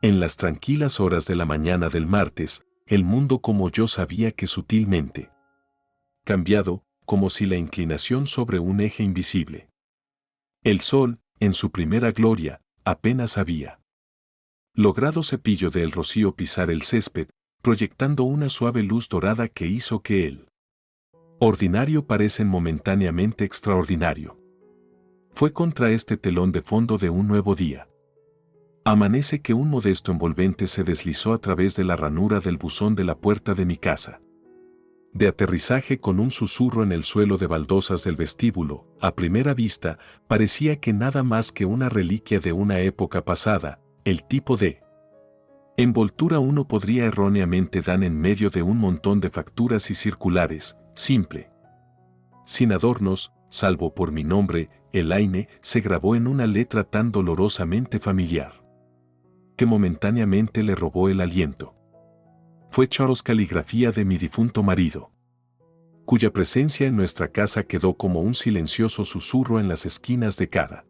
En las tranquilas horas de la mañana del martes, el mundo como yo sabía que sutilmente cambiado, como si la inclinación sobre un eje invisible. El sol, en su primera gloria, apenas había logrado cepillo del rocío pisar el césped, proyectando una suave luz dorada que hizo que el ordinario parece momentáneamente extraordinario. Fue contra este telón de fondo de un nuevo día. Amanece que un modesto envolvente se deslizó a través de la ranura del buzón de la puerta de mi casa. De aterrizaje con un susurro en el suelo de baldosas del vestíbulo, a primera vista, parecía que nada más que una reliquia de una época pasada, el tipo de envoltura uno podría erróneamente dar en medio de un montón de facturas y circulares, simple. Sin adornos, salvo por mi nombre, Elaine se grabó en una letra tan dolorosamente familiar que momentáneamente le robó el aliento. Fue Charles caligrafía de mi difunto marido, cuya presencia en nuestra casa quedó como un silencioso susurro en las esquinas de cada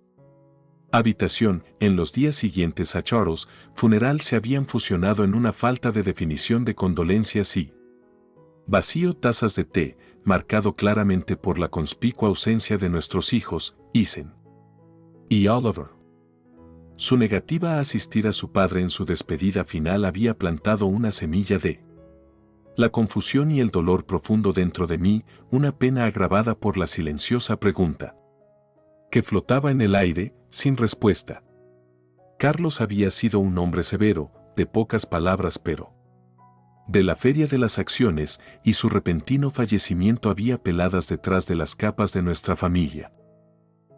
habitación. En los días siguientes a Charles' funeral se habían fusionado en una falta de definición de condolencias y vacío tazas de té, marcado claramente por la conspicua ausencia de nuestros hijos, Ethan y Oliver. Su negativa a asistir a su padre en su despedida final había plantado una semilla de la confusión y el dolor profundo dentro de mí, una pena agravada por la silenciosa pregunta que flotaba en el aire, sin respuesta. Carlos había sido un hombre severo, de pocas palabras, pero de la feria de las acciones, y su repentino fallecimiento había peladas detrás de las capas de nuestra familia,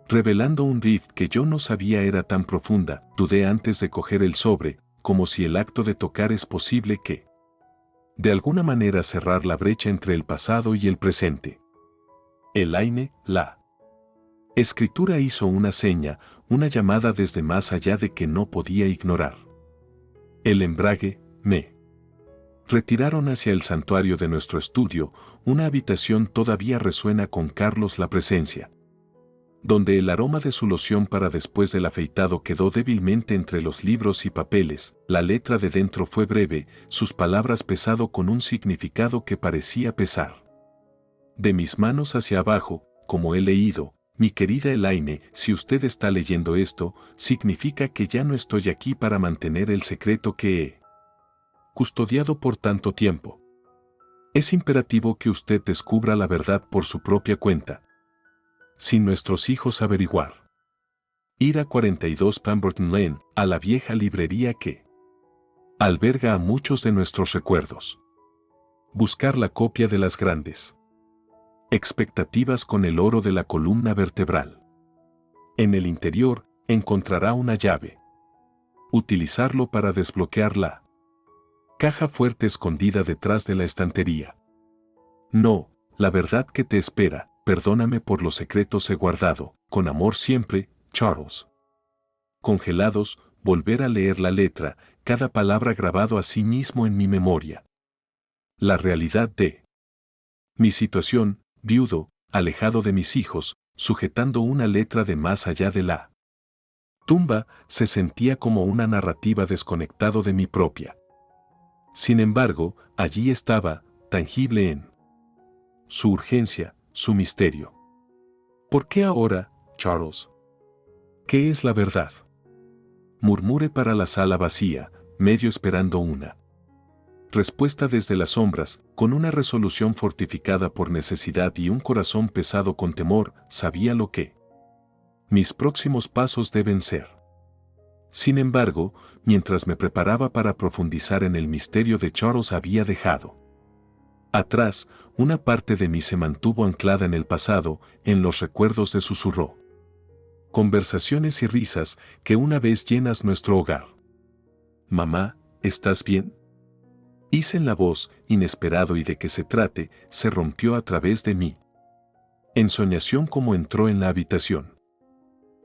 revelando un rift que yo no sabía era tan profunda. Dudé antes de coger el sobre, como si el acto de tocar es posible que de alguna manera cerrar la brecha entre el pasado y el presente. Elaine, la escritura hizo una seña, una llamada desde más allá de que no podía ignorar. El embrague, me retiraron hacia el santuario de nuestro estudio, una habitación todavía resuena con Carlos la presencia, donde el aroma de su loción para después del afeitado quedó débilmente entre los libros y papeles. La letra de dentro fue breve, sus palabras pesado con un significado que parecía pesar de mis manos hacia abajo, como he leído. Mi querida Elaine, si usted está leyendo esto, significa que ya no estoy aquí para mantener el secreto que he custodiado por tanto tiempo. Es imperativo que usted descubra la verdad por su propia cuenta, sin nuestros hijos averiguar. Ir a 42 Pemberton Lane, a la vieja librería que alberga a muchos de nuestros recuerdos. Buscar la copia de las grandes expectativas con el oro de la columna vertebral. En el interior, encontrará una llave. Utilizarlo para desbloquear la caja fuerte escondida detrás de la estantería. No, la verdad que te espera, perdóname por los secretos he guardado, con amor siempre, Charles. Congelados, volver a leer la letra, cada palabra grabado a sí mismo en mi memoria. La realidad de mi situación, viudo, alejado de mis hijos, sujetando una letra de más allá de la tumba, se sentía como una narrativa desconectado de mi propia. Sin embargo, allí estaba, tangible en su urgencia, su misterio. ¿Por qué ahora, Charles? ¿Qué es la verdad? Murmuré para la sala vacía, medio esperando una respuesta desde las sombras, con una resolución fortificada por necesidad y un corazón pesado con temor. Sabía lo que mis próximos pasos deben ser. Sin embargo, mientras me preparaba para profundizar en el misterio de Charles, había dejado atrás, una parte de mí se mantuvo anclada en el pasado, en los recuerdos de susurro. Conversaciones y risas que una vez llenas nuestro hogar. Mamá, ¿estás bien? Hice en la voz, inesperado y de que se trate, se rompió a través de mí. Ensoñación como entró en la habitación.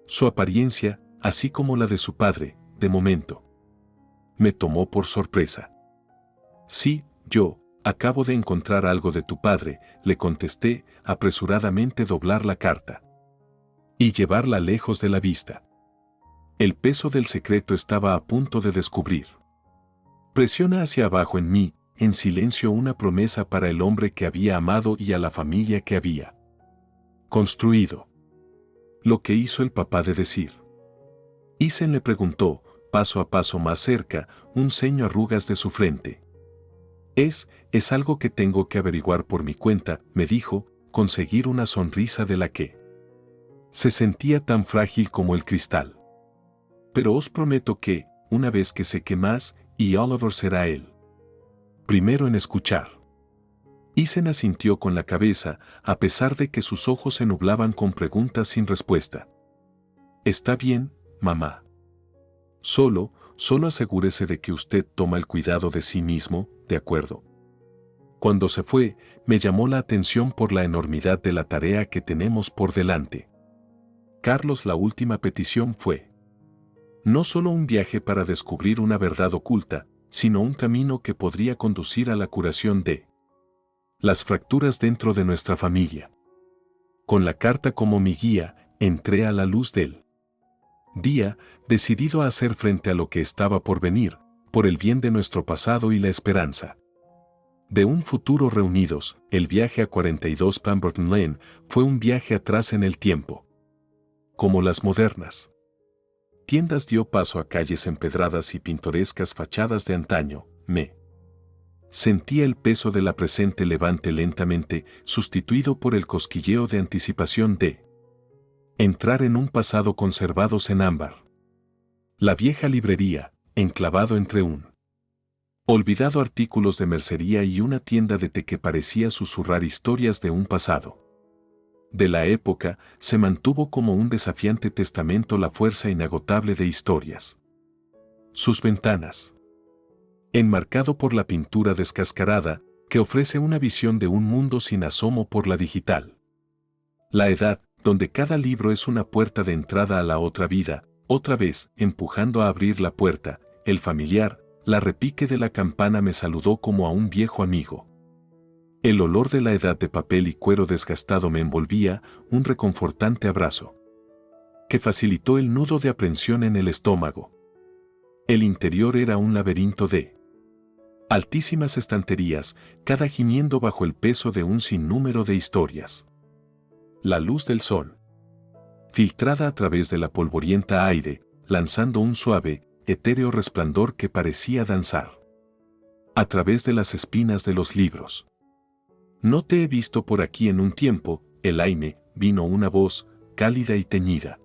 Su apariencia, así como la de su padre, de momento, me tomó por sorpresa. Sí, yo, acabo de encontrar algo de tu padre, le contesté, apresuradamente doblar la carta y llevarla lejos de la vista. El peso del secreto estaba a punto de descubrir. Presiona hacia abajo en mí, en silencio, una promesa para el hombre que había amado y a la familia que había construido. Lo que hizo el papá de decir. Isen le preguntó, paso a paso más cerca, un ceño arrugas de su frente. Es algo que tengo que averiguar por mi cuenta, me dijo, conseguir una sonrisa de la que se sentía tan frágil como el cristal. Pero os prometo que, una vez que seque más, y Oliver será él primero en escuchar. Isen asintió con la cabeza, a pesar de que sus ojos se nublaban con preguntas sin respuesta. Está bien, mamá. Solo asegúrese de que usted toma el cuidado de sí mismo, ¿de acuerdo? Cuando se fue, me llamó la atención por la enormidad de la tarea que tenemos por delante. Carlos, la última petición fue no solo un viaje para descubrir una verdad oculta, sino un camino que podría conducir a la curación de las fracturas dentro de nuestra familia. Con la carta como mi guía, entré a la luz del día, decidido a hacer frente a lo que estaba por venir, por el bien de nuestro pasado y la esperanza de un futuro reunidos. El viaje a 42 Pemberton Lane fue un viaje atrás en el tiempo. Como las modernas tiendas, dio paso a calles empedradas y pintorescas fachadas de antaño. Me sentía el peso de la presente levante lentamente, sustituido por el cosquilleo de anticipación de entrar en un pasado conservados en ámbar. La vieja librería, enclavado entre un olvidado artículos de mercería y una tienda de té que parecía susurrar historias de un pasado de la época, se mantuvo como un desafiante testamento la fuerza inagotable de historias. Sus ventanas, enmarcado por la pintura descascarada, que ofrece una visión de un mundo sin asomo por la digital. La edad, donde cada libro es una puerta de entrada a la otra vida, otra vez, empujando a abrir la puerta, el familiar, la repique de la campana me saludó como a un viejo amigo. El olor de la edad de papel y cuero desgastado me envolvía, un reconfortante abrazo que facilitó el nudo de aprensión en el estómago. El interior era un laberinto de altísimas estanterías, cada gimiendo bajo el peso de un sinnúmero de historias. La luz del sol, filtrada a través de la polvorienta aire, lanzando un suave, etéreo resplandor que parecía danzar a través de las espinas de los libros. No te he visto por aquí en un tiempo, Elaine, vino una voz, cálida y teñida.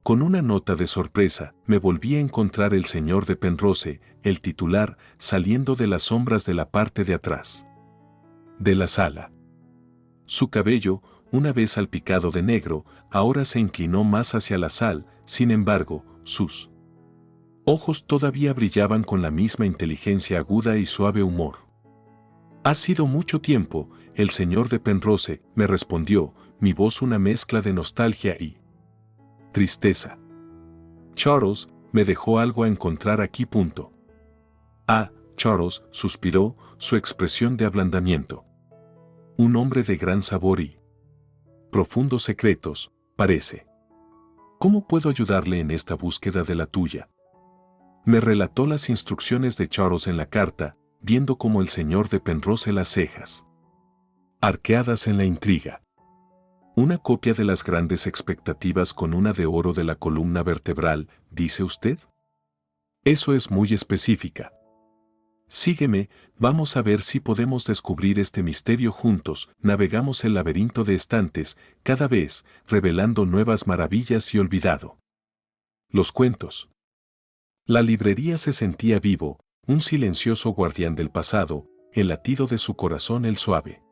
Con una nota de sorpresa, me volví a encontrar el señor de Penrose, el titular, saliendo de las sombras de la parte de atrás de la sala. Su cabello, una vez salpicado de negro, ahora se inclinó más hacia la sal, sin embargo, sus ojos todavía brillaban con la misma inteligencia aguda y suave humor. Ha sido mucho tiempo, el señor de Penrose, me respondió, mi voz una mezcla de nostalgia y tristeza. Charles, me dejó algo a encontrar aquí. Ah, Charles, suspiró, su expresión de ablandamiento. Un hombre de gran sabor y profundos secretos, parece. ¿Cómo puedo ayudarle en esta búsqueda de la tuya? Me relató las instrucciones de Charles en la carta, viendo como el señor de Penrose las cejas arqueadas en la intriga. Una copia de las grandes expectativas con una de oro de la columna vertebral, ¿dice usted? Eso es muy específica. Sígueme, vamos a ver si podemos descubrir este misterio juntos. Navegamos el laberinto de estantes, cada vez revelando nuevas maravillas y olvidado los cuentos. La librería se sentía vivo, un silencioso guardián del pasado, el latido de su corazón, el suave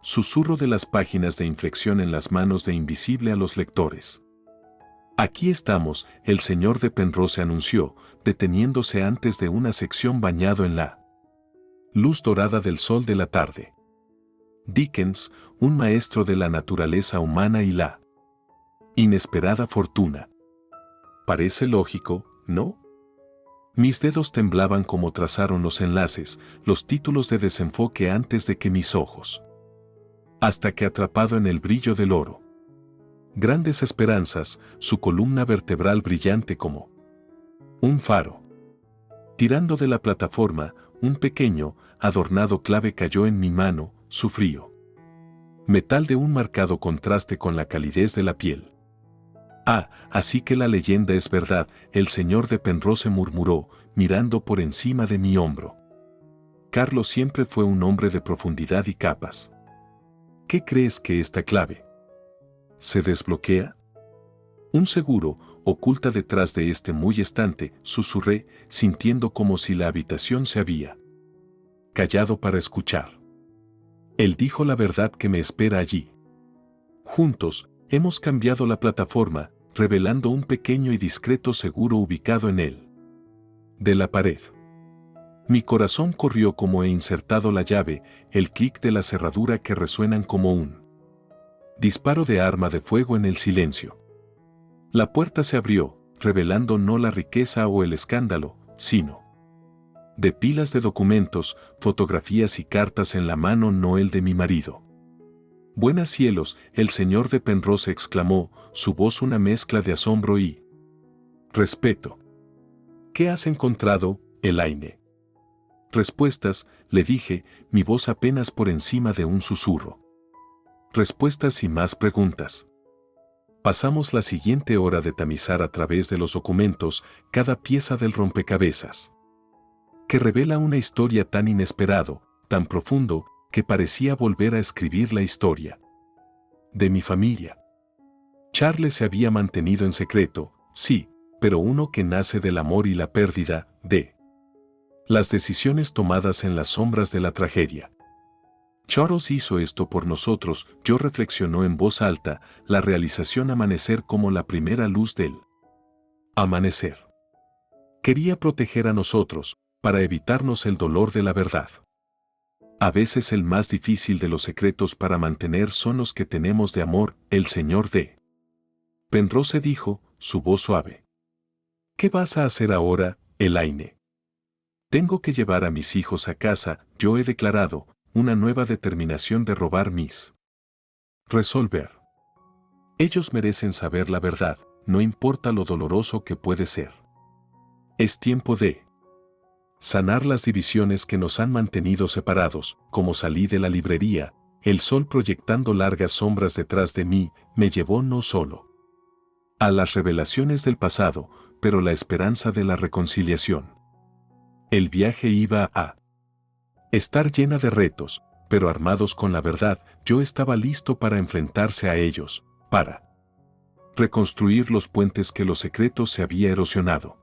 susurro de las páginas de inflexión en las manos de invisible a los lectores. Aquí estamos, el señor de Penrose anunció, deteniéndose antes de una sección bañado en la luz dorada del sol de la tarde. Dickens, un maestro de la naturaleza humana y la inesperada fortuna. Parece lógico, ¿no? Mis dedos temblaban como trazaron los enlaces, los títulos de desenfoque antes de que mis ojos. Hasta que atrapado en el brillo del oro Grandes esperanzas, su columna vertebral brillante como un faro. Tirando de la plataforma, un pequeño, adornado clave cayó en mi mano, su frío metal de un marcado contraste con la calidez de la piel. Ah, así que la leyenda es verdad, el señor de Penrose murmuró, mirando por encima de mi hombro. Carlos siempre fue un hombre de profundidad y capas. ¿Qué crees que esta clave se desbloquea? Un seguro, oculta detrás de este muy estante, susurré, sintiendo como si la habitación se había callado para escuchar. Él dijo la verdad que me espera allí. Juntos, hemos cambiado la plataforma, revelando un pequeño y discreto seguro ubicado en él de la pared. Mi corazón corrió como he insertado la llave, el clic de la cerradura que resuenan como un disparo de arma de fuego en el silencio. La puerta se abrió, revelando no la riqueza o el escándalo, sino de pilas de documentos, fotografías y cartas en la mano, no el de mi marido. «Buenos cielos», el señor de Penrose exclamó, su voz una mezcla de asombro y respeto. «¿Qué has encontrado, Elaine?» «Respuestas», le dije, mi voz apenas por encima de un susurro. «Respuestas y más preguntas». Pasamos la siguiente hora de tamizar a través de los documentos cada pieza del rompecabezas, que revela una historia tan inesperado, tan profundo, que parecía volver a escribir la historia de mi familia. Charles se había mantenido en secreto, sí, pero uno que nace del amor y la pérdida, de las decisiones tomadas en las sombras de la tragedia. Charles hizo esto por nosotros, yo reflexionó en voz alta, la realización amanecer como la primera luz del amanecer. Quería proteger a nosotros, para evitarnos el dolor de la verdad. A veces el más difícil de los secretos para mantener son los que tenemos de amor, el señor de Penrose dijo, su voz suave. ¿Qué vas a hacer ahora, Elaine? Tengo que llevar a mis hijos a casa, yo he declarado, una nueva determinación de robar mis resolver. Ellos merecen saber la verdad, no importa lo doloroso que puede ser. Es tiempo de sanar las divisiones que nos han mantenido separados. Como salí de la librería, el sol proyectando largas sombras detrás de mí, me llevó no solo a las revelaciones del pasado, pero la esperanza de la reconciliación. El viaje iba a estar llena de retos, pero armados con la verdad, yo estaba listo para enfrentarse a ellos, para reconstruir los puentes que los secretos se había erosionado.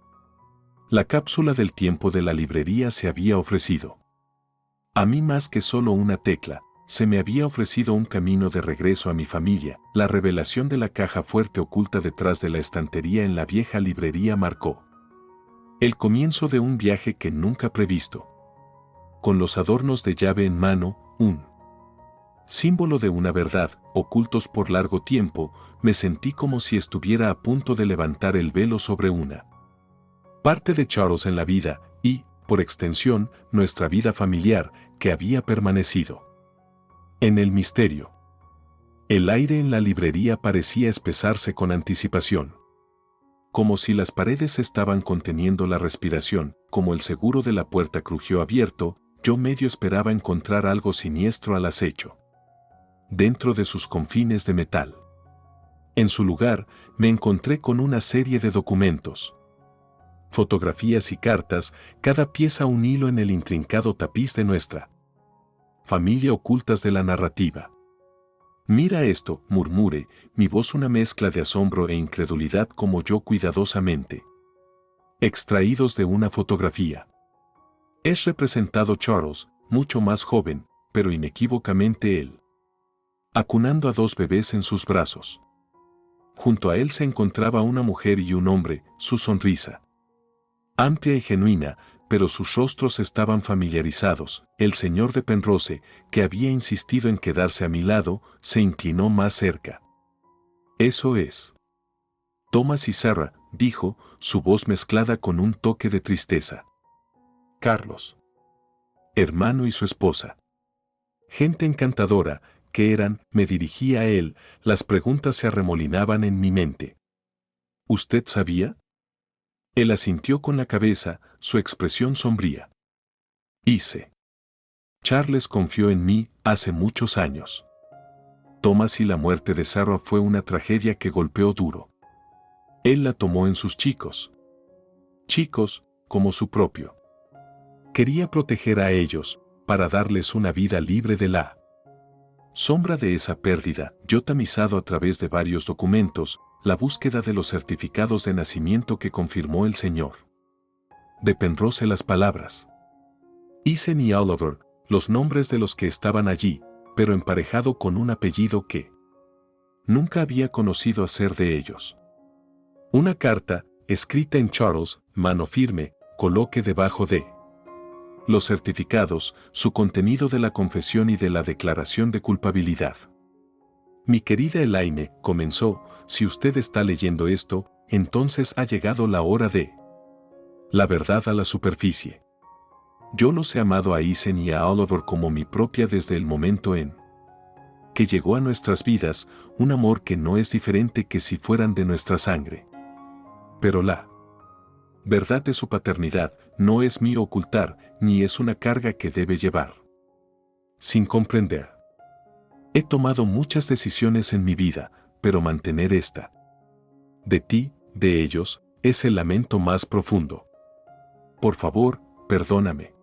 La cápsula del tiempo de la librería se había ofrecido. A mí más que solo una tecla, se me había ofrecido un camino de regreso a mi familia. La revelación de la caja fuerte oculta detrás de la estantería en la vieja librería marcó el comienzo de un viaje que nunca previsto. Con los adornos de llave en mano, un símbolo de una verdad, ocultos por largo tiempo, me sentí como si estuviera a punto de levantar el velo sobre una parte de Charles en la vida y, por extensión, nuestra vida familiar, que había permanecido en el misterio. El aire en la librería parecía espesarse con anticipación. Como si las paredes estaban conteniendo la respiración, como el seguro de la puerta crujió abierto, yo medio esperaba encontrar algo siniestro al acecho dentro de sus confines de metal. En su lugar, me encontré con una serie de documentos, fotografías y cartas, cada pieza un hilo en el intrincado tapiz de nuestra familia ocultas de la narrativa. «Mira esto», murmuré, mi voz una mezcla de asombro e incredulidad como yo cuidadosamente extraídos de una fotografía. Es representado Charles, mucho más joven, pero inequívocamente él, acunando a dos bebés en sus brazos. Junto a él se encontraba una mujer y un hombre, su sonrisa amplia y genuina, pero sus rostros estaban familiarizados. El señor de Penrose, que había insistido en quedarse a mi lado, se inclinó más cerca. «Eso es Thomas y Sarah», dijo, su voz mezclada con un toque de tristeza. «Carlos, hermano y su esposa. Gente encantadora, ¿Qué eran? Me dirigí a él, las preguntas se arremolinaban en mi mente. ¿Usted sabía? Él asintió con la cabeza, su expresión sombría. Hice. Charles confió en mí hace muchos años. Thomas y la muerte de Sarah fue una tragedia que golpeó duro. Él la tomó en sus chicos. Chicos, como su propio. Quería proteger a ellos, para darles una vida libre de la sombra de esa pérdida. Yo tamizado a través de varios documentos, la búsqueda de los certificados de nacimiento que confirmó el Señor. De Penrose las palabras. Eason y Oliver, los nombres de los que estaban allí, pero emparejado con un apellido que nunca había conocido hacer de ellos. Una carta, escrita en Charles, mano firme, coloque debajo de los certificados, su contenido de la confesión y de la declaración de culpabilidad. Mi querida Elaine, comenzó, si usted está leyendo esto, entonces ha llegado la hora de la verdad a la superficie. Yo los he amado a Eason y a Oliver como mi propia desde el momento en que llegó a nuestras vidas, un amor que no es diferente que si fueran de nuestra sangre. Pero la verdad de su paternidad no es mío ocultar, ni es una carga que debe llevar sin comprender. He tomado muchas decisiones en mi vida, pero mantener esta de ti, de ellos, es el lamento más profundo. Por favor, perdóname.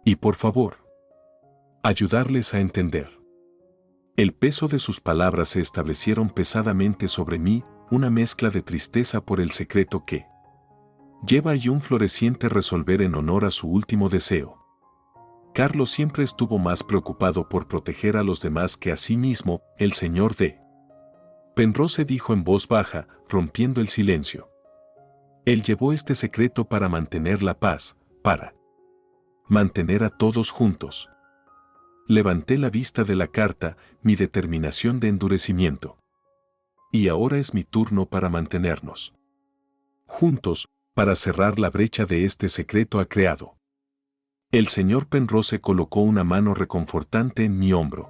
Y por favor, ayudarles a entender. El peso de sus palabras se establecieron pesadamente sobre mí, una mezcla de tristeza por el secreto que lleva y un floreciente resolver en honor a su último deseo. Carlos siempre estuvo más preocupado por proteger a los demás que a sí mismo, el señor D. Penrose dijo en voz baja, rompiendo el silencio. Él llevó este secreto para mantener la paz, para mantener a todos juntos. Levanté la vista de la carta, mi determinación de endurecimiento. Y ahora es mi turno para mantenernos juntos, para cerrar la brecha de este secreto ha creado. El señor Penrose colocó una mano reconfortante en mi hombro.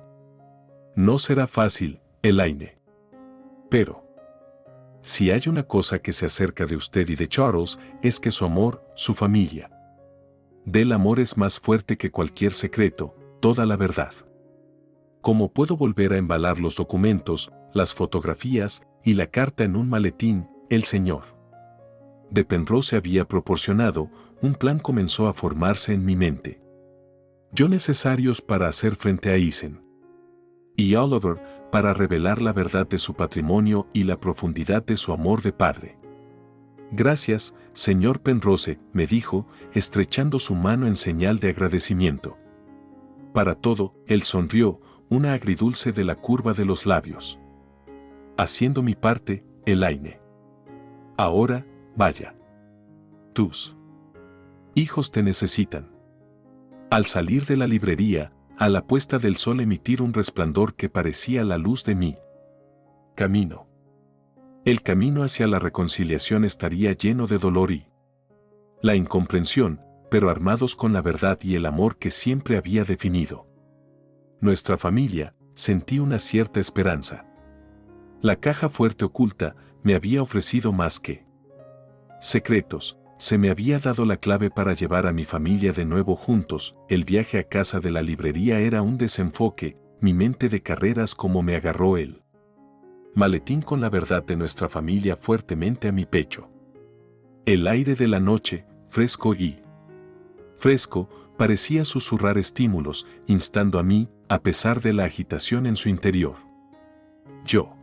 No será fácil, Elaine. Pero si hay una cosa que se acerca de usted y de Charles, es que su amor, su familia. Del amor es más fuerte que cualquier secreto, toda la verdad. ¿Cómo puedo volver a embalar los documentos, las fotografías y la carta en un maletín? El señor de Penrose había proporcionado, un plan comenzó a formarse en mi mente. Yo necesarios para hacer frente a Eason y Oliver para revelar la verdad de su patrimonio y la profundidad de su amor de padre. Gracias, señor Penrose, me dijo, estrechando su mano en señal de agradecimiento. Para todo, él sonrió, una agridulce de la curva de los labios. Haciendo mi parte, Elaine. Ahora, vaya. Tus hijos te necesitan. Al salir de la librería, a la puesta del sol emitir un resplandor que parecía la luz de mi camino. El camino hacia la reconciliación estaría lleno de dolor y la incomprensión, pero armados con la verdad y el amor que siempre había definido nuestra familia, sentí una cierta esperanza. La caja fuerte oculta me había ofrecido más que secretos, se me había dado la clave para llevar a mi familia de nuevo juntos. El viaje a casa de la librería era un desenfoque, mi mente de carreras como me agarró el maletín con la verdad de nuestra familia fuertemente a mi pecho. El aire de la noche, fresco y fresco, parecía susurrar estímulos, instando a mí, a pesar de la agitación en su interior. Yo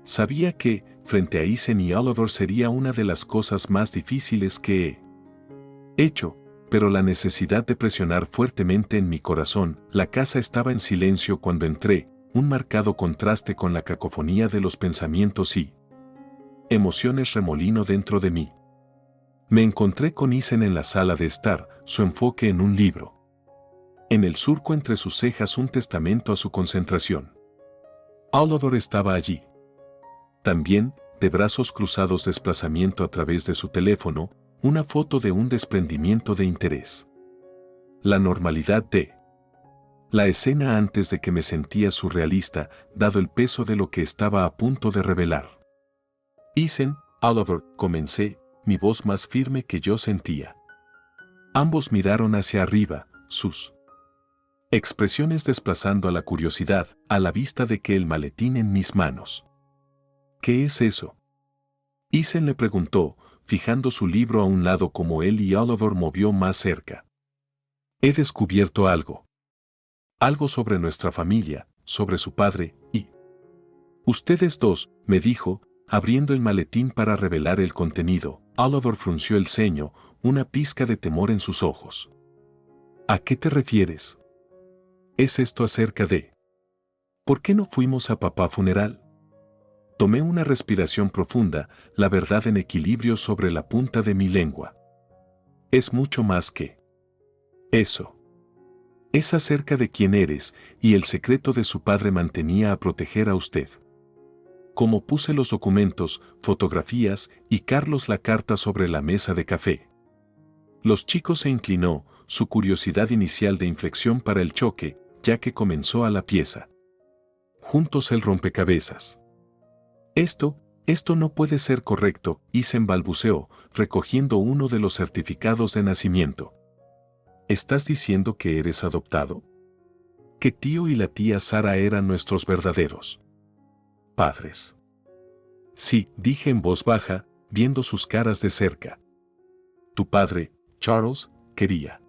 sabía que, frente a Eason y Oliver sería una de las cosas más difíciles que he hecho, pero la necesidad de presionar fuertemente en mi corazón. La casa estaba en silencio cuando entré, un marcado contraste con la cacofonía de los pensamientos y emociones remolino dentro de mí. Me encontré con Eason en la sala de estar, su enfoque en un libro. En el surco entre sus cejas un testamento a su concentración. Oliver estaba allí. También, de brazos cruzados desplazamiento a través de su teléfono, una foto de un desprendimiento de interés. La normalidad de La escena antes de que me sentía surrealista, dado el peso de lo que estaba a punto de revelar. Ethan, Oliver, comencé, mi voz más firme que yo sentía. Ambos miraron hacia arriba, sus expresiones desplazando a la curiosidad, a la vista de que el maletín en mis manos. ¿Qué es eso? Ethan le preguntó, fijando su libro a un lado como él y Oliver movió más cerca. He descubierto algo. Algo sobre nuestra familia, sobre su padre, y... Ustedes dos, me dijo, abriendo el maletín para revelar el contenido. Oliver frunció el ceño, una pizca de temor en sus ojos. ¿A qué te refieres? ¿Es esto acerca de... ¿Por qué no fuimos a papá funeral? Tomé una respiración profunda, la verdad en equilibrio sobre la punta de mi lengua. Es mucho más que... eso. Es acerca de quién eres, y el secreto de su padre mantenía a proteger a usted. Como puse los documentos, fotografías y Carlos la carta sobre la mesa de café. Los chicos se inclinó, su curiosidad inicial de inflexión para el choque, ya que comenzó a la pieza. Juntos el rompecabezas. Esto no puede ser correcto, Ethan balbuceó, recogiendo uno de los certificados de nacimiento. ¿Estás diciendo que eres adoptado? ¿Que tío y la tía Sara eran nuestros verdaderos padres? Sí, dije en voz baja, viendo sus caras de cerca. Tu padre, Charles, quería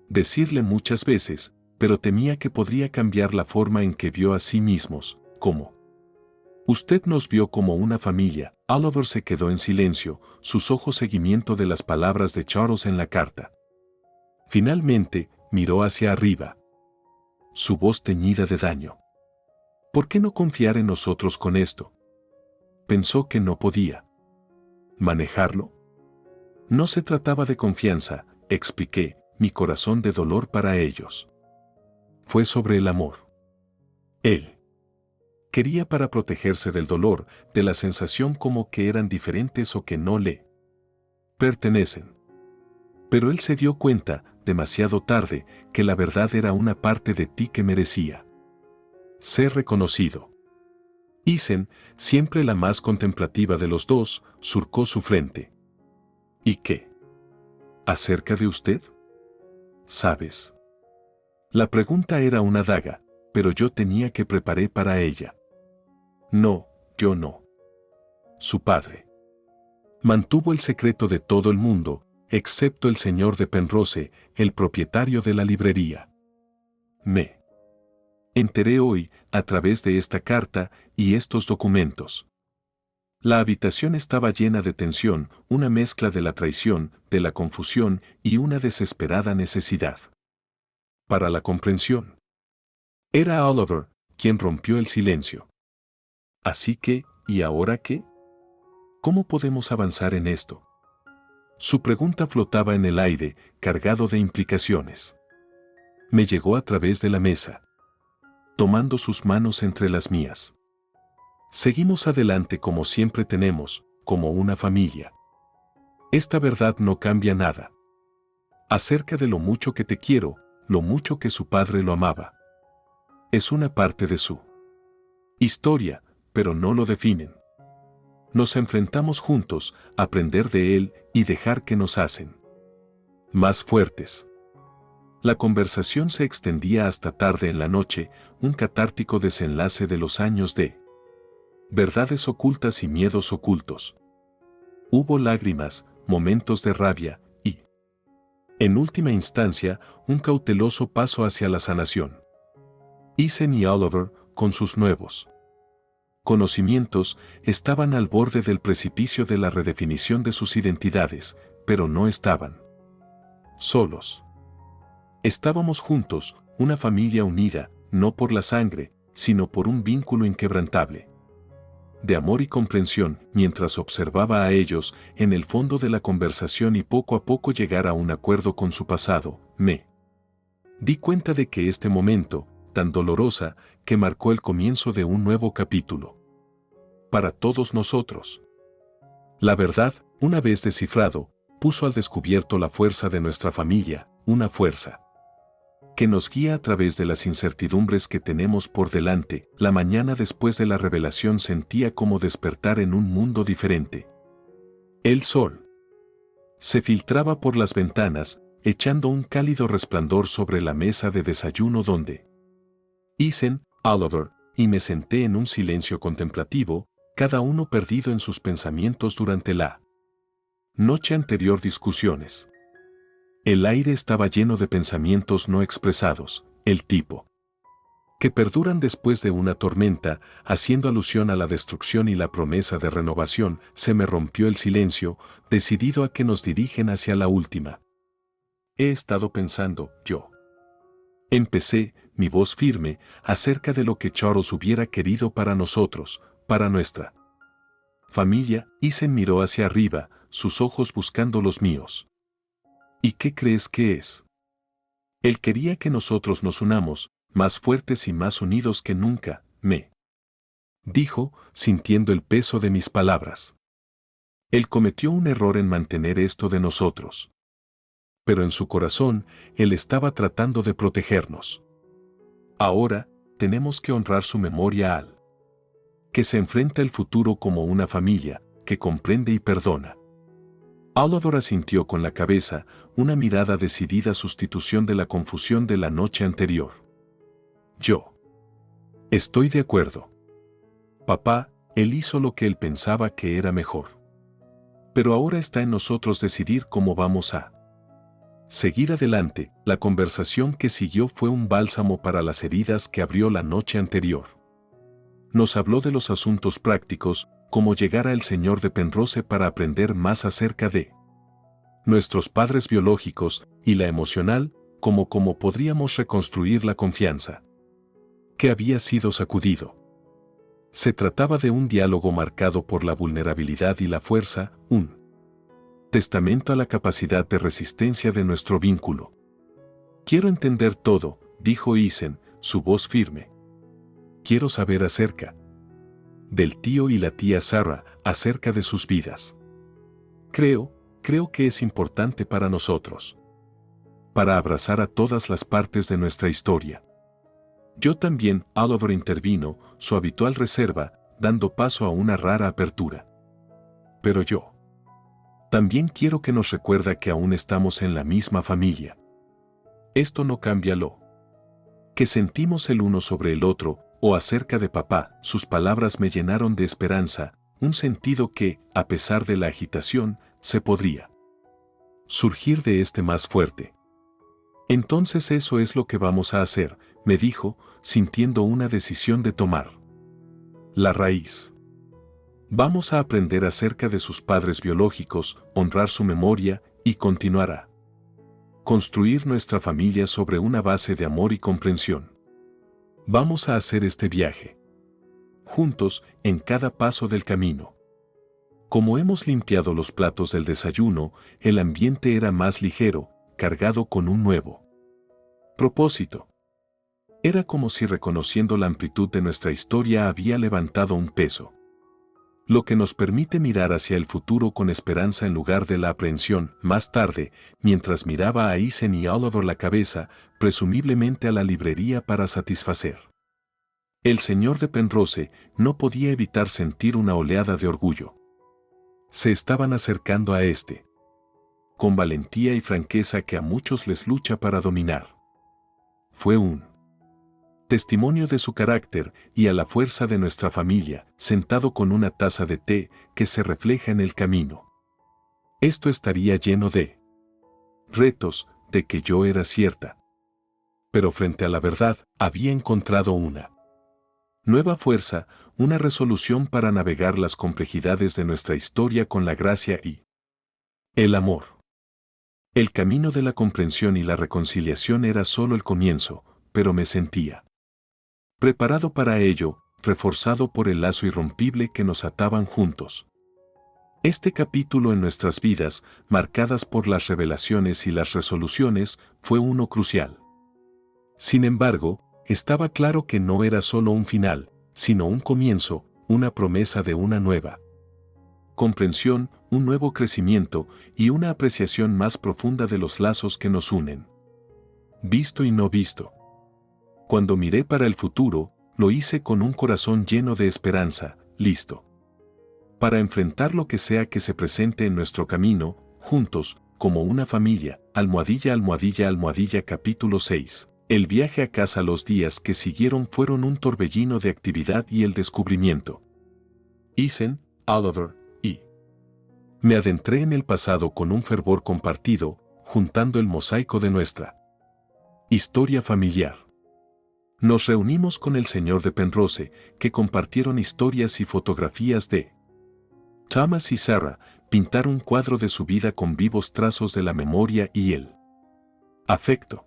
decirle muchas veces, pero temía que podría cambiar la forma en que vio a sí mismos, como. Usted nos vio como una familia. Oliver se quedó en silencio, sus ojos seguimiento de las palabras de Charles en la carta. Finalmente, miró hacia arriba. Su voz teñida de daño. ¿Por qué no confiar en nosotros con esto? Pensó que no podía manejarlo. No se trataba de confianza, expliqué, mi corazón de dolor para ellos. Fue sobre el amor. Él quería para protegerse del dolor, de la sensación como que eran diferentes o que no le pertenecen. Pero él se dio cuenta, demasiado tarde, que la verdad era una parte de ti que merecía ser reconocido. Ethan, siempre la más contemplativa de los dos, surcó su frente. ¿Y qué? ¿Acerca de usted? ¿Sabes? La pregunta era una daga, pero yo tenía que preparar para ella. No, yo no. Su padre mantuvo el secreto de todo el mundo, excepto el señor de Penrose, el propietario de la librería. Me enteré hoy, a través de esta carta y estos documentos. La habitación estaba llena de tensión, una mezcla de la traición, de la confusión y una desesperada necesidad para la comprensión. Era Oliver quien rompió el silencio. Así que, ¿y ahora qué? ¿Cómo podemos avanzar en esto? Su pregunta flotaba en el aire, cargado de implicaciones. Me llegó a través de la mesa, tomando sus manos entre las mías. Seguimos adelante como siempre tenemos, como una familia. Esta verdad no cambia nada. Acerca de lo mucho que te quiero, lo mucho que su padre lo amaba. Es una parte de su historia, pero no lo definen. Nos enfrentamos juntos, a aprender de él y dejar que nos hacen más fuertes. La conversación se extendía hasta tarde en la noche, un catártico desenlace de los años de verdades ocultas y miedos ocultos. Hubo lágrimas, momentos de rabia y, en última instancia, un cauteloso paso hacia la sanación. Ethan y Oliver, con sus nuevos conocimientos, estaban al borde del precipicio de la redefinición de sus identidades, pero no estaban solos. Estábamos juntos, una familia unida, no por la sangre, sino por un vínculo inquebrantable de amor y comprensión, mientras observaba a ellos en el fondo de la conversación y poco a poco llegar a un acuerdo con su pasado, me di cuenta de que este momento, tan dolorosa, que marcó el comienzo de un nuevo capítulo para todos nosotros. La verdad, una vez descifrado, puso al descubierto la fuerza de nuestra familia, una fuerza que nos guía a través de las incertidumbres que tenemos por delante. La mañana después de la revelación sentía como despertar en un mundo diferente. El sol se filtraba por las ventanas, echando un cálido resplandor sobre la mesa de desayuno donde Ethan, Oliver y me senté en un silencio contemplativo, cada uno perdido en sus pensamientos durante la noche anterior. Discusiones. El aire estaba lleno de pensamientos no expresados, el tipo que perduran después de una tormenta, haciendo alusión a la destrucción y la promesa de renovación. Se me rompió el silencio, decidido a que nos dirigen hacia la última. He estado pensando, yo. Empecé, mi voz firme, acerca de lo que Charles hubiera querido para nosotros, para nuestra familia. Ethan miró hacia arriba, sus ojos buscando los míos. ¿Y qué crees que es? Él quería que nosotros nos unamos, más fuertes y más unidos que nunca, me dijo, sintiendo el peso de mis palabras. Él cometió un error en mantener esto de nosotros. Pero en su corazón, él estaba tratando de protegernos. Ahora, tenemos que honrar su memoria al que se enfrenta el futuro como una familia, que comprende y perdona. Oliver asintió con la cabeza, una mirada decidida sustitución de la confusión de la noche anterior. Yo. Estoy de acuerdo. Papá, él hizo lo que él pensaba que era mejor. Pero ahora está en nosotros decidir cómo vamos a seguir adelante. La conversación que siguió fue un bálsamo para las heridas que abrió la noche anterior. Nos habló de los asuntos prácticos, como llegar a el señor de Penrose para aprender más acerca de nuestros padres biológicos, y la emocional, como cómo podríamos reconstruir la confianza que había sido sacudido. Se trataba de un diálogo marcado por la vulnerabilidad y la fuerza, un testamento a la capacidad de resistencia de nuestro vínculo. Quiero entender todo, dijo Ethan, su voz firme. Quiero saber acerca del tío y la tía Sarah, acerca de sus vidas. Creo que es importante para nosotros. Para abrazar a todas las partes de nuestra historia. Yo también, Oliver intervino, su habitual reserva, dando paso a una rara apertura. Pero yo también quiero que nos recuerda que aún estamos en la misma familia. Esto no cambia lo que sentimos el uno sobre el otro, o acerca de papá. Sus palabras me llenaron de esperanza, un sentido que, a pesar de la agitación, se podría surgir de este más fuerte. Entonces eso es lo que vamos a hacer, me dijo, sintiendo una decisión de tomar la raíz. Vamos a aprender acerca de sus padres biológicos, honrar su memoria, y continuar a construir nuestra familia sobre una base de amor y comprensión. Vamos a hacer este viaje juntos, en cada paso del camino. Como hemos limpiado los platos del desayuno, el ambiente era más ligero, cargado con un nuevo propósito. Era como si reconociendo la amplitud de nuestra historia había levantado un peso. Lo que nos permite mirar hacia el futuro con esperanza en lugar de la aprehensión. Más tarde, mientras miraba a Ethan y Oliver la cabeza, presumiblemente a la librería para satisfacer el señor de Penrose, no podía evitar sentir una oleada de orgullo. Se estaban acercando a con valentía y franqueza que a muchos les lucha para dominar. Fue un testimonio de su carácter y a la fuerza de nuestra familia, sentado con una taza de té que se refleja en el camino. Esto estaría lleno de retos, de que yo era cierta. Pero frente a la verdad, había encontrado una nueva fuerza, una resolución para navegar las complejidades de nuestra historia con la gracia y el amor. El camino de la comprensión y la reconciliación era solo el comienzo, pero me sentía preparado para ello, reforzado por el lazo irrompible que nos ataban juntos. Este capítulo en nuestras vidas, marcadas por las revelaciones y las resoluciones, fue uno crucial. Sin embargo, estaba claro que no era solo un final, sino un comienzo, una promesa de una nueva comprensión, un nuevo crecimiento y una apreciación más profunda de los lazos que nos unen. Visto y no visto. Cuando miré para el futuro, lo hice con un corazón lleno de esperanza, listo para enfrentar lo que sea que se presente en nuestro camino, juntos, como una familia. Almohadilla, almohadilla, almohadilla. Capítulo 6. El viaje a casa. Los días que siguieron fueron un torbellino de actividad y el descubrimiento. Isen, Oliver, y me adentré en el pasado con un fervor compartido, juntando el mosaico de nuestra historia familiar. Nos reunimos con el señor de Penrose, que compartieron historias y fotografías de Thomas y Sarah, pintar un cuadro de su vida con vivos trazos de la memoria y el afecto.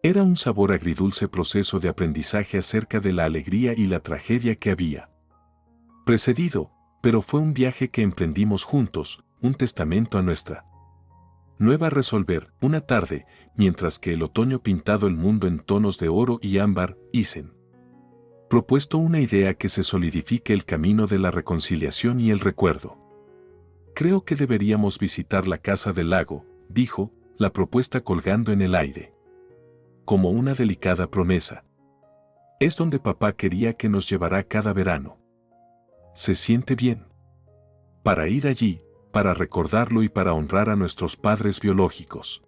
Era un sabor agridulce proceso de aprendizaje acerca de la alegría y la tragedia que había precedido, pero fue un viaje que emprendimos juntos, un testamento a nuestra nueva resolver. Una tarde, mientras que el otoño pintado el mundo en tonos de oro y ámbar, Isen propuesto una idea que se solidifique el camino de la reconciliación y el recuerdo. Creo que deberíamos visitar la casa del lago, dijo, la propuesta colgando en el aire. Como una delicada promesa. Es donde papá quería que nos llevara cada verano. ¿Se siente bien? Para ir allí, para recordarlo y para honrar a nuestros padres biológicos.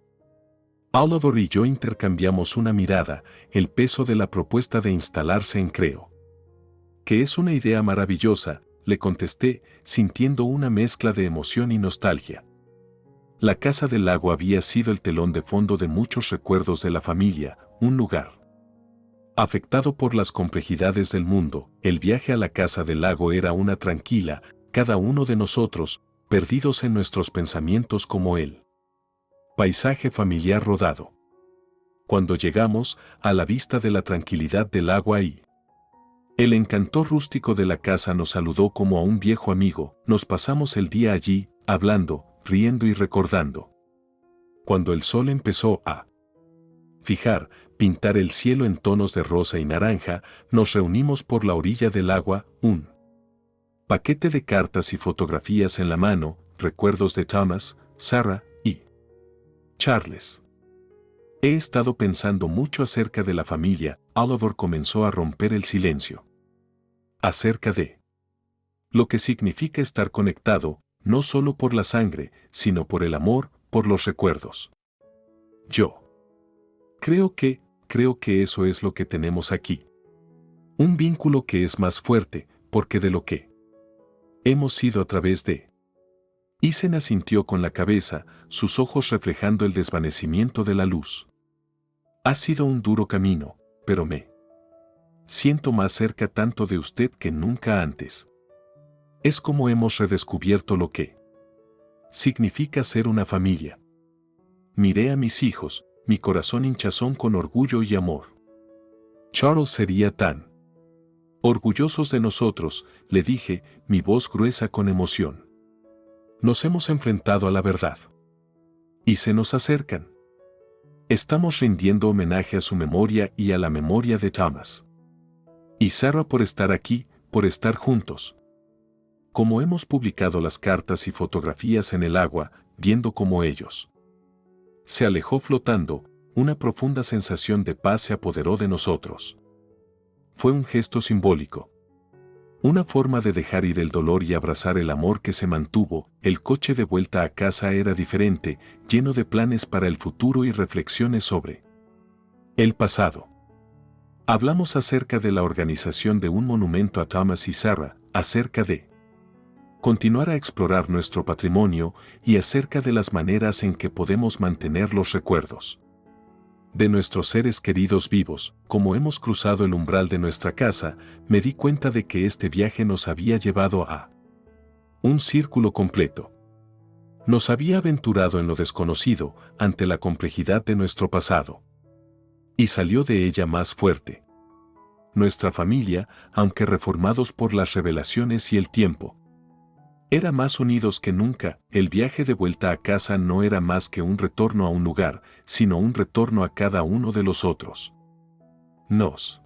Oliver y yo intercambiamos una mirada, el peso de la propuesta de instalarse en Creo. Que es una idea maravillosa, le contesté, sintiendo una mezcla de emoción y nostalgia. La casa del lago había sido el telón de fondo de muchos recuerdos de la familia, un lugar afectado por las complejidades del mundo. El viaje a la casa del lago era una tranquila, cada uno de nosotros, perdidos en nuestros pensamientos como él. Paisaje familiar rodado. Cuando llegamos, a la vista de la tranquilidad del agua y el encanto rústico de la casa nos saludó como a un viejo amigo. Nos pasamos el día allí, hablando, riendo y recordando. Cuando el sol empezó a pintar el cielo en tonos de rosa y naranja, nos reunimos por la orilla del agua, un paquete de cartas y fotografías en la mano, recuerdos de Thomas, Sarah y Charles. He estado pensando mucho acerca de la familia. Oliver comenzó a romper el silencio. Acerca de lo que significa estar conectado, no solo por la sangre, sino por el amor, por los recuerdos. Yo creo que eso es lo que tenemos aquí. Un vínculo que es más fuerte, porque de lo que hemos sido a través de. Isen asintió con la cabeza, sus ojos reflejando el desvanecimiento de la luz. Ha sido un duro camino, pero me siento más cerca tanto de usted que nunca antes. Es como hemos redescubierto lo que significa ser una familia. Miré a mis hijos, mi corazón hinchazón con orgullo y amor. Charles sería tan orgullosos de nosotros, le dije, mi voz gruesa con emoción. Nos hemos enfrentado a la verdad. Y se nos acercan. Estamos rindiendo homenaje a su memoria y a la memoria de Thomas. Y Sarah por estar aquí, por estar juntos. Como hemos publicado las cartas y fotografías en el agua, viendo cómo ellos se alejó flotando, una profunda sensación de paz se apoderó de nosotros. Fue un gesto simbólico. Una forma de dejar ir el dolor y abrazar el amor que se mantuvo. El coche de vuelta a casa era diferente, lleno de planes para el futuro y reflexiones sobre el pasado. Hablamos acerca de la organización de un monumento a Thomas y Sarah, acerca de continuar a explorar nuestro patrimonio y acerca de las maneras en que podemos mantener los recuerdos de nuestros seres queridos vivos. Como hemos cruzado el umbral de nuestra casa, me di cuenta de que este viaje nos había llevado a un círculo completo. Nos había aventurado en lo desconocido, ante la complejidad de nuestro pasado. Y salió de ella más fuerte. Nuestra familia, aunque reformados por las revelaciones y el tiempo, era más unidos que nunca. El viaje de vuelta a casa no era más que un retorno a un lugar, sino un retorno a cada uno de los otros. Nos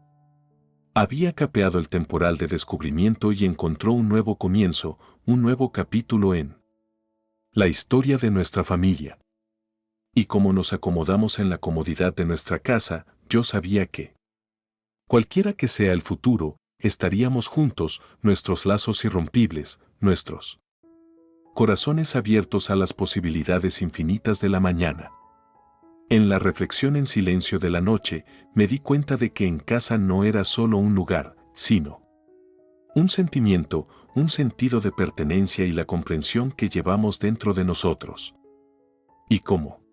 había capeado el temporal de descubrimiento y encontró un nuevo comienzo, un nuevo capítulo en la historia de nuestra familia. Y como nos acomodamos en la comodidad de nuestra casa, yo sabía que, cualquiera que sea el futuro, estaríamos juntos, nuestros lazos irrompibles, nuestros corazones abiertos a las posibilidades infinitas de la mañana. En la reflexión en silencio de la noche, me di cuenta de que en casa no era solo un lugar, sino un sentimiento, un sentido de pertenencia y la comprensión que llevamos dentro de nosotros. ¿Y cómo?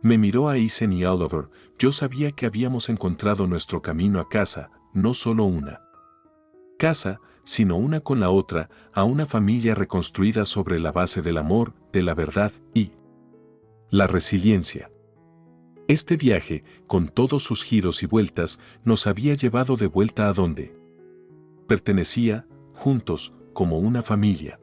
Me miró a Eisen y Oliver, yo sabía que habíamos encontrado nuestro camino a casa, no solo una casa, sino una con la otra, a una familia reconstruida sobre la base del amor, de la verdad y la resiliencia. Este viaje, con todos sus giros y vueltas, nos había llevado de vuelta a donde pertenecía, juntos, como una familia.